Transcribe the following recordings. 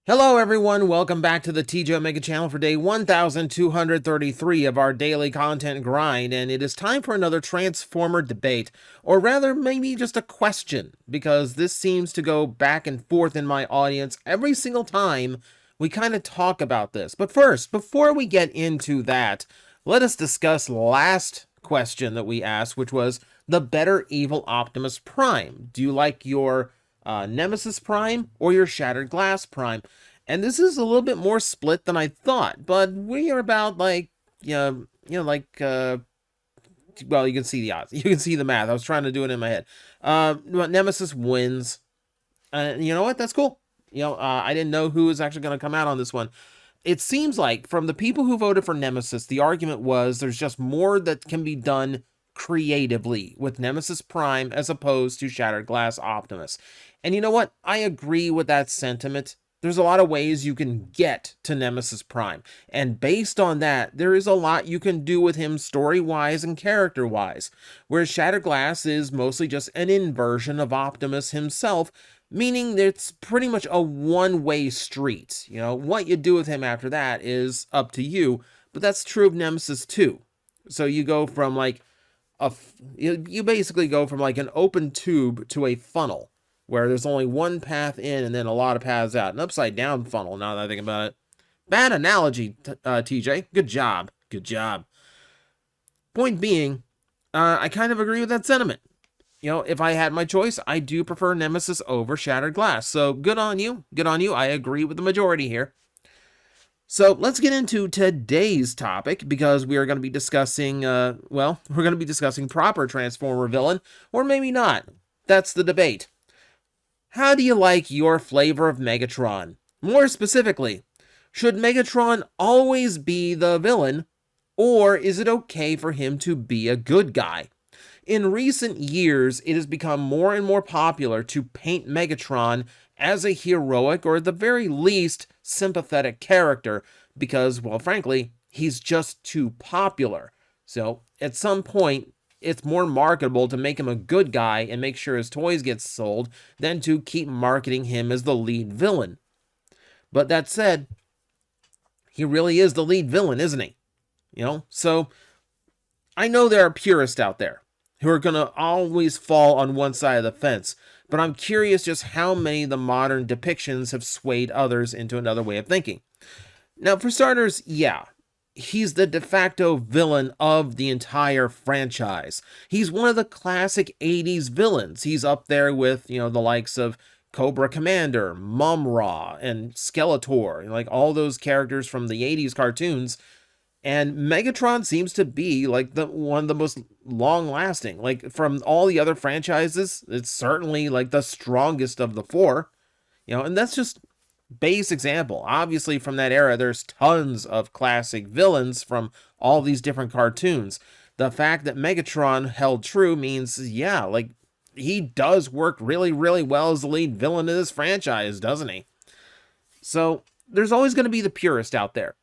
Hello everyone, welcome back to the TJOmega channel for day 1233 of our daily content grind, and it is time for another Transformer debate, or rather maybe just a question, because this seems to go back and forth in my audience every single time we kind of talk about this. But first, before we get into that, let us discuss last question that we asked, which was the better evil Optimus Prime. Do you like your Nemesis Prime or your Shattered Glass Prime? And this is a little bit more split than I thought, but we are about like, well, you can see the odds. You can see the math. I was trying to do it in my head. Nemesis wins. You know what? That's cool. I didn't know who was actually going to come out on this one. It seems like from the people who voted for Nemesis, the argument was there's just more that can be done creatively with Nemesis Prime as opposed to Shattered Glass Optimus. And you know what? I agree with that sentiment. There's a lot of ways you can get to Nemesis Prime, and based on that, there is a lot you can do with him story-wise and character-wise, whereas Shattered Glass is mostly just an inversion of Optimus himself, meaning it's pretty much a one-way street. What you do with him after that is up to you, but that's true of Nemesis too. So you go from like you basically go from like an open tube to a funnel, where there's only one path in and then a lot of paths out. An upside down funnel, now that I think about it. Bad analogy, TJ. Good job. Good job. Point being, I kind of agree with that sentiment. If I had my choice, I do prefer Nemesis over Shattered Glass. So good on you. Good on you. I agree with the majority here. So let's get into today's topic, because we are going to be discussing, we're going to be discussing proper Transformer villain, or maybe not. That's the debate. How do you like your flavor of Megatron? More specifically, should Megatron always be the villain, or is it okay for him to be a good guy? In recent years, it has become more and more popular to paint Megatron as a heroic, or at the very least, sympathetic character, because, well, frankly, he's just too popular. So, at some point, it's more marketable to make him a good guy and make sure his toys get sold than to keep marketing him as the lead villain. But that said, he really is the lead villain, isn't he? So I know there are purists out there who are going to always fall on one side of the fence, but I'm curious just how many of the modern depictions have swayed others into another way of thinking. Now, for starters, yeah, he's the de facto villain of the entire franchise. He's one of the classic 80s villains. He's up there with, the likes of Cobra Commander, Mum-Ra, and Skeletor, like all those characters from the 80s cartoons. And Megatron seems to be like one of the most long-lasting. Like from all the other franchises, it's certainly like the strongest of the four. And that's just base example. Obviously, from that era, there's tons of classic villains from all these different cartoons. The fact that Megatron held true means, yeah, like he does work really, really well as the lead villain of this franchise, doesn't he? So there's always going to be the purist out there.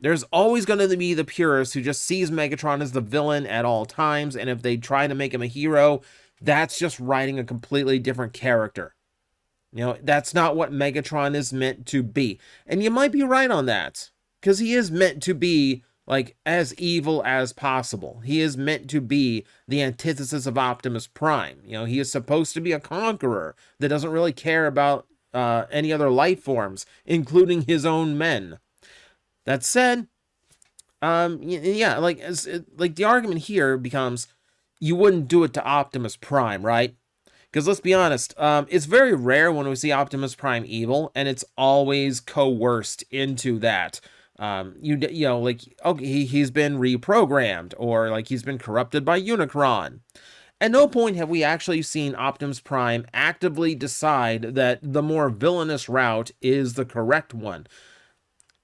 There's always going to be the purist who just sees Megatron as the villain at all times, and if they try to make him a hero, that's just writing a completely different character. That's not what Megatron is meant to be. And you might be right on that, because he is meant to be like as evil as possible. He is meant to be the antithesis of Optimus Prime. He is supposed to be a conqueror that doesn't really care about any other life forms, including his own men. That said, like the argument here becomes, you wouldn't do it to Optimus Prime, right? Because let's be honest, it's very rare when we see Optimus Prime evil, and it's always coerced into that. He's been reprogrammed, or like he's been corrupted by Unicron. At no point have we actually seen Optimus Prime actively decide that the more villainous route is the correct one.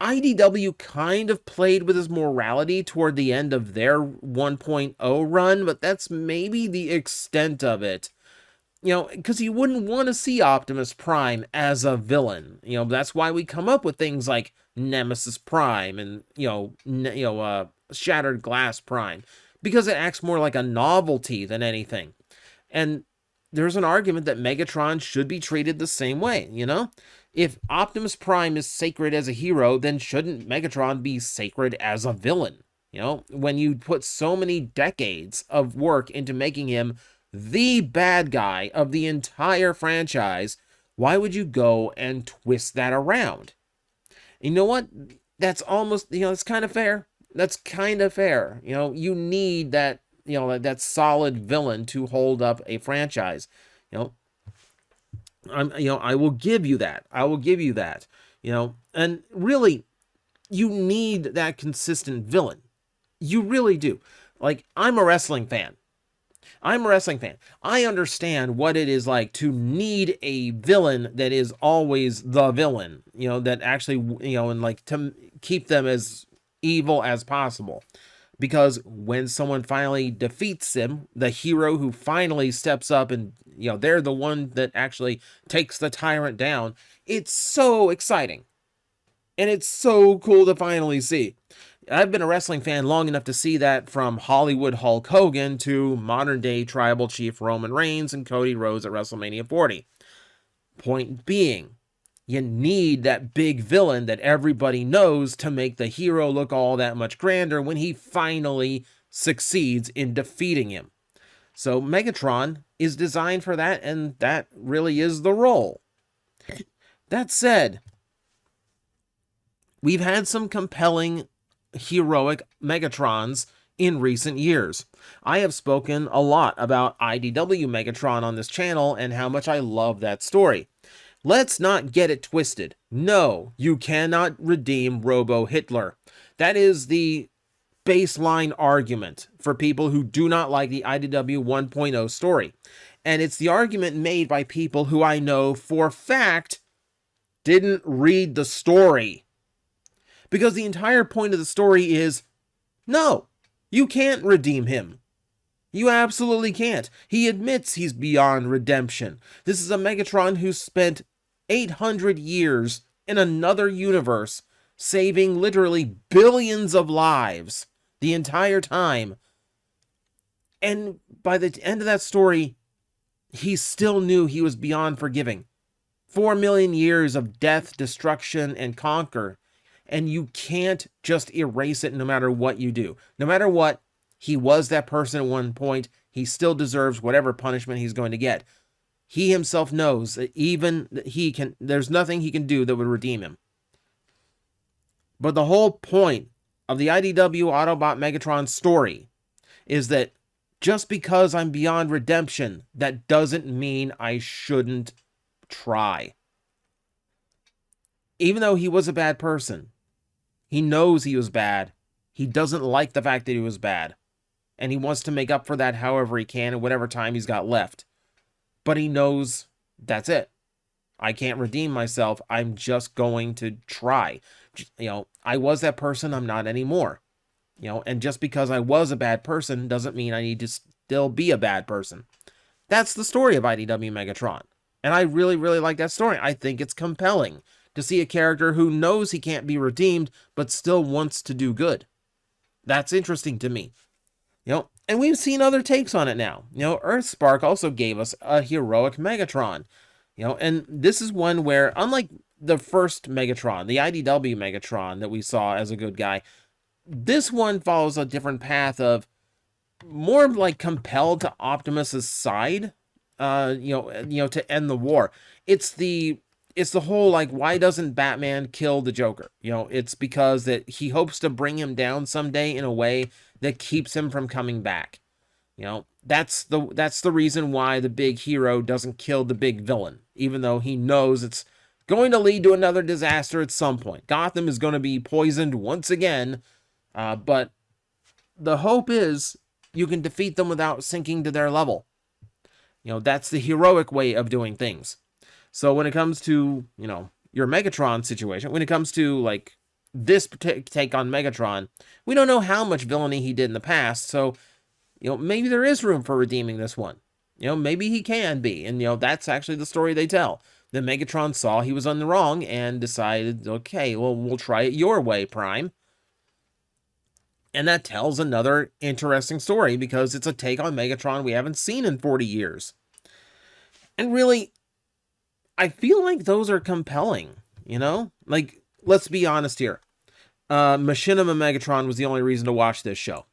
IDW kind of played with his morality toward the end of their 1.0 run, but that's maybe the extent of it. Because you wouldn't want to see Optimus Prime as a villain. That's why we come up with things like Nemesis Prime and, Shattered Glass Prime, because it acts more like a novelty than anything. And there's an argument that Megatron should be treated the same way, you know? If Optimus Prime is sacred as a hero, then shouldn't Megatron be sacred as a villain? You know, when you put so many decades of work into making him the bad guy of the entire franchise, why would you go and twist that around? You know what? That's almost, it's kind of fair. That's kind of fair. You need that, that solid villain to hold up a franchise. I will give you that. I will give you that. And really, you need that consistent villain. You really do. Like, I'm a wrestling fan. I understand what it is like to need a villain that is always the villain, that actually, and like to keep them as evil as possible. Because when someone finally defeats him, the hero who finally steps up and, they're the one that actually takes the tyrant down, it's so exciting. And it's so cool to finally see. I've been a wrestling fan long enough to see that, from Hollywood Hulk Hogan to modern day Tribal Chief Roman Reigns and Cody Rhodes at WrestleMania 40. Point being, you need that big villain that everybody knows to make the hero look all that much grander when he finally succeeds in defeating him. So Megatron is designed for that, and that really is the role. That said, we've had some compelling heroic Megatrons in recent years. I have spoken a lot about IDW Megatron on this channel and how much I love that story. Let's not get it twisted. No, you cannot redeem Robo-Hitler. That is the baseline argument for people who do not like the IDW 1.0 story. And it's the argument made by people who I know for a fact didn't read the story. Because the entire point of the story is, no, you can't redeem him. You absolutely can't. He admits he's beyond redemption. This is a Megatron who spent 800 years in another universe, saving literally billions of lives the entire time. And by the end of that story, he still knew he was beyond forgiving. 4 million years of death, destruction, and conquer. And you can't just erase it no matter what you do. No matter what, he was that person at one point. He still deserves whatever punishment he's going to get. He himself knows that there's nothing he can do that would redeem him. But the whole point of the IDW Autobot Megatron story is that just because I'm beyond redemption, that doesn't mean I shouldn't try. Even though he was a bad person, he knows he was bad. He doesn't like the fact that he was bad. And he wants to make up for that however he can in whatever time he's got left. But he knows that's it. I can't redeem myself. I'm just going to try. I was that person. I'm not anymore. And just because I was a bad person doesn't mean I need to still be a bad person. That's the story of IDW Megatron. And I really, really like that story. I think it's compelling to see a character who knows he can't be redeemed, but still wants to do good. That's interesting to me. And we've seen other takes on it now. Earthspark also gave us a heroic Megatron. And this is one where, unlike the first Megatron, the IDW Megatron that we saw as a good guy, this one follows a different path of more like compelled to Optimus's side, to end the war. It's the whole, like, why doesn't Batman kill the Joker? It's because that he hopes to bring him down someday in a way that keeps him from coming back. That's the reason why the big hero doesn't kill the big villain, even though he knows it's going to lead to another disaster at some point. Gotham is going to be poisoned once again, but the hope is you can defeat them without sinking to their level. That's the heroic way of doing things. So when it comes to, your Megatron situation, when it comes to, like, this take on Megatron, we don't know how much villainy he did in the past, so, maybe there is room for redeeming this one. Maybe he can be, and, that's actually the story they tell. Then Megatron saw he was on the wrong and decided, okay, well, we'll try it your way, Prime. And that tells another interesting story because it's a take on Megatron we haven't seen in 40 years. And really, I feel like those are compelling, you know? Like, let's be honest here. Machinima Megatron was the only reason to watch this show.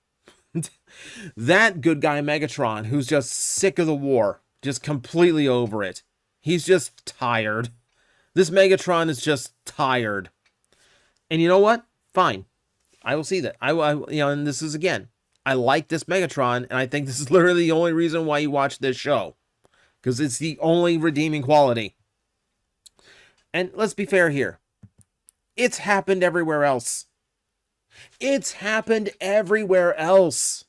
That good guy Megatron, who's just sick of the war, just completely over it. He's just tired. This Megatron is just tired. And you know what? Fine. I will see that. And this is again, I like this Megatron, and I think this is literally the only reason why you watch this show. Because it's the only redeeming quality. And let's be fair here. It's happened everywhere else. It's happened everywhere else.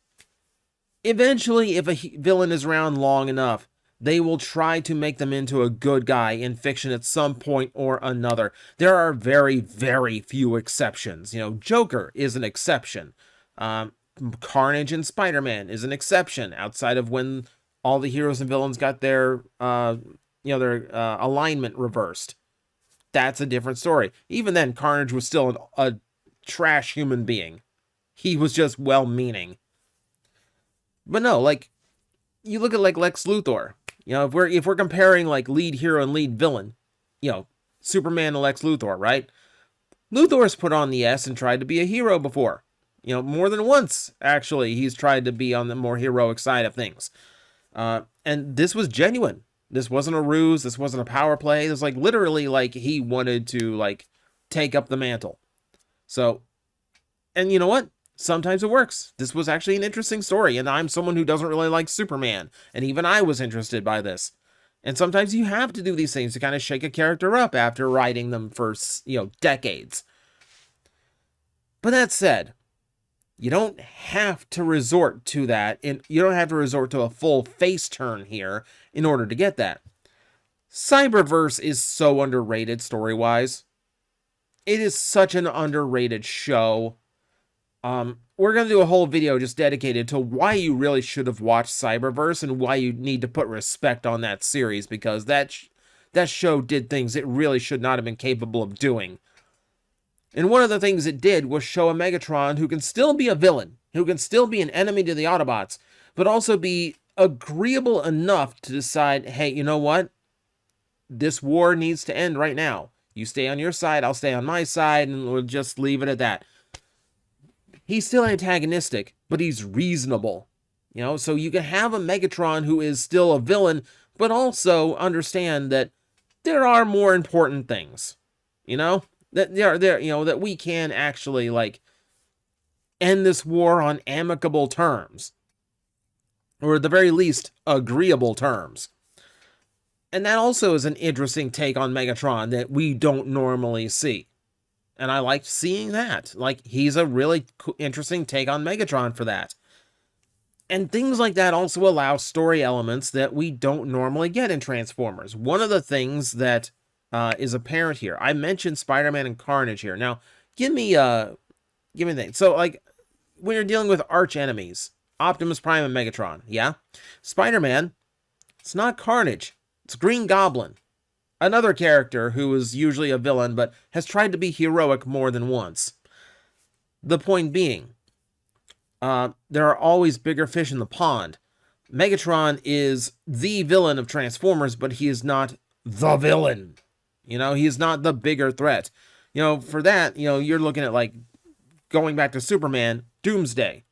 Eventually, if a villain is around long enough, they will try to make them into a good guy in fiction at some point or another. There are very, very few exceptions. You know, Joker is an exception. Carnage and Spider-Man is an exception outside of when all the heroes and villains got their alignment reversed. That's a different story. Even then, Carnage was still a trash human being. He was just well-meaning. But no, like, you look at like Lex Luthor. You know, if we're comparing like lead hero and lead villain, you know, Superman and Lex Luthor, right? Luthor's put on the S and tried to be a hero before. You know, more than once, actually, he's tried to be on the more heroic side of things. And this was genuine. This wasn't a ruse. This wasn't a power play. It was like literally like he wanted to like take up the mantle. So, and you know what? Sometimes it works. This was actually an interesting story, and I'm someone who doesn't really like Superman, and even I was interested by this. And sometimes you have to do these things to kind of shake a character up after writing them for, you know, decades. But that said, you don't have to resort to that, and you don't have to resort to a full face turn here in order to get that. Cyberverse is so underrated story-wise. It is such an underrated show. We're going to do a whole video just dedicated to why you really should have watched Cyberverse and why you need to put respect on that series, because that show did things it really should not have been capable of doing. And one of the things it did was show a Megatron who can still be a villain, who can still be an enemy to the Autobots, but also be agreeable enough to decide, hey, you know what? This war needs to end right now. You stay on your side, I'll stay on my side, and we'll just leave it at that. He's still antagonistic, but he's reasonable. You know, so you can have a Megatron who is still a villain, but also understand that there are more important things. You know? That there, you know, that we can actually like end this war on amicable terms. Or at the very least, agreeable terms. And that also is an interesting take on Megatron that we don't normally see. And I liked seeing that. Like, he's a really interesting take on Megatron for that. And things like that also allow story elements that we don't normally get in Transformers. One of the things that is apparent here, I mentioned Spider-Man and Carnage here. Now, give me that. So, like, when you're dealing with arch enemies, Optimus Prime and Megatron, yeah? Spider-Man, it's not Carnage. It's Green Goblin. Another character who is usually a villain, but has tried to be heroic more than once. The point being, there are always bigger fish in the pond. Megatron is the villain of Transformers, but he is not the villain. You know, he is not the bigger threat. You know, for that, you know, you're looking at, like, going back to Superman, Doomsday.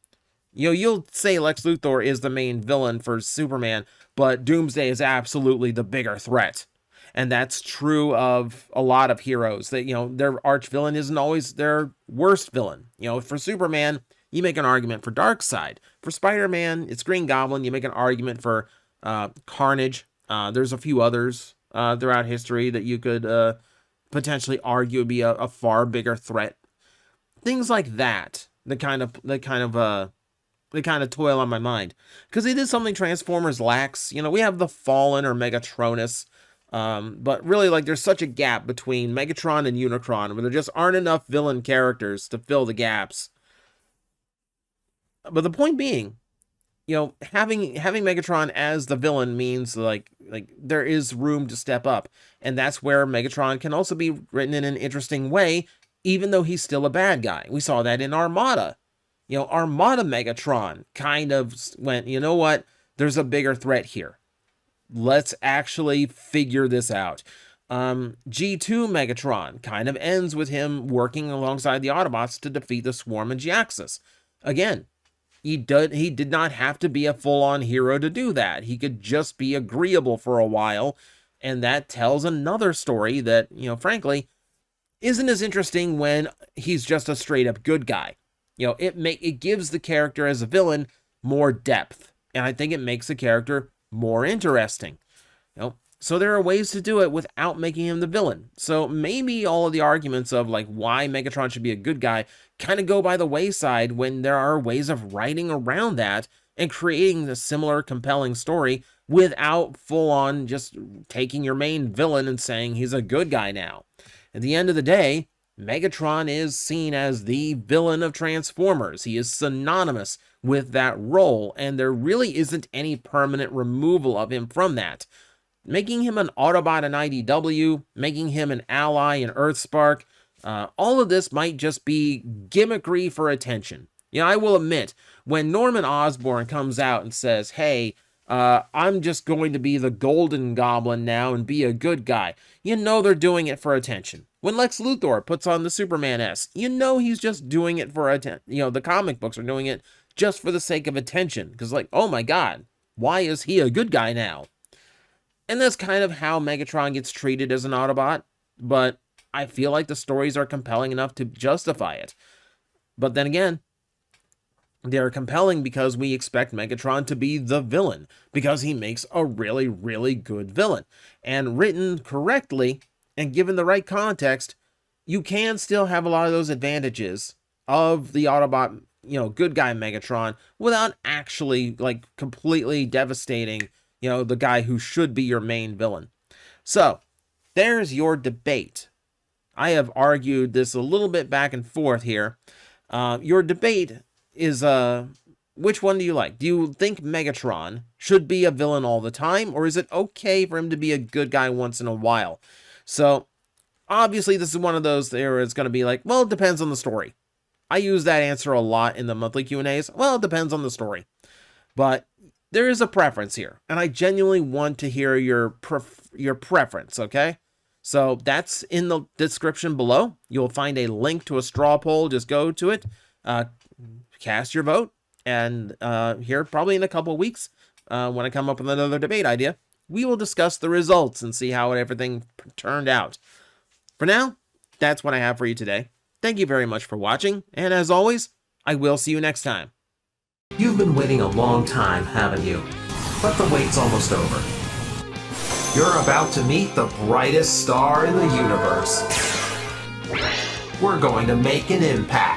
You know, you'll say Lex Luthor is the main villain for Superman, but Doomsday is absolutely the bigger threat. And that's true of a lot of heroes. That, you know, their arch villain isn't always their worst villain. You know, for Superman, you make an argument for Darkseid. For Spider-Man, it's Green Goblin. You make an argument for Carnage. There's a few others throughout history that you could potentially argue would be a far bigger threat. Things like that. That kind of toil on my mind, because it is something Transformers lacks. You know, we have the Fallen or Megatronus. But really, like, there's such a gap between Megatron and Unicron where there just aren't enough villain characters to fill the gaps. But the point being, you know, having Megatron as the villain means like there is room to step up, and that's where Megatron can also be written in an interesting way, even though he's still a bad guy. We saw that in Armada. You know, Armada Megatron kind of went, you know what? There's a bigger threat here. let's actually figure this out. G2 Megatron kind of ends with him working alongside the Autobots to defeat the Swarm and G-Axis. Again, he did not have to be a full-on hero to do that. He could just be agreeable for a while, and that tells another story that, frankly, isn't as interesting when he's just a straight-up good guy. It gives the character as a villain more depth, and I think it makes the character more interesting. So there are ways to do it without making him the villain. So maybe all of the arguments of like why Megatron should be a good guy kind of go by the wayside when there are ways of writing around that and creating a similar compelling story without full on just taking your main villain and saying he's a good guy now. At the end of the day, Megatron is seen as the villain of Transformers. He is synonymous with that role, and there really isn't any permanent removal of him from that. Making him an Autobot in IDW, making him an ally in Earthspark, all of this might just be gimmickry for attention. I will admit, when Norman Osborn comes out and says, hey, I'm just going to be the Golden Goblin now and be a good guy, they're doing it for attention. When Lex Luthor puts on the Superman S, he's just doing it for attention. The comic books are doing it just for the sake of attention. Because oh my God, why is he a good guy now? And that's kind of how Megatron gets treated as an Autobot, but I feel like the stories are compelling enough to justify it. But then again, they're compelling because we expect Megatron to be the villain, because he makes a really, really good villain. And written correctly, and given the right context, you can still have a lot of those advantages of the Autobot, good guy Megatron, without actually, completely devastating the guy who should be your main villain. So, there's your debate. I have argued this a little bit back and forth here. Your debate is, which one do you like? Do you think Megatron should be a villain all the time, or is it okay for him to be a good guy once in a while? So, obviously, this is one of those where it's going to be like, well, it depends on the story. I use that answer a lot in the monthly Q&As. Well, it depends on the story. But there is a preference here, and I genuinely want to hear your preference, okay? So that's in the description below. You'll find a link to a straw poll. Just go to it, cast your vote, and here probably in a couple weeks, when I come up with another debate idea, we will discuss the results and see how everything turned out. For now, that's what I have for you today. Thank you very much for watching, and as always, I will see you next time. You've been waiting a long time, haven't you? But the wait's almost over. You're about to meet the brightest star in the universe. We're going to make an impact.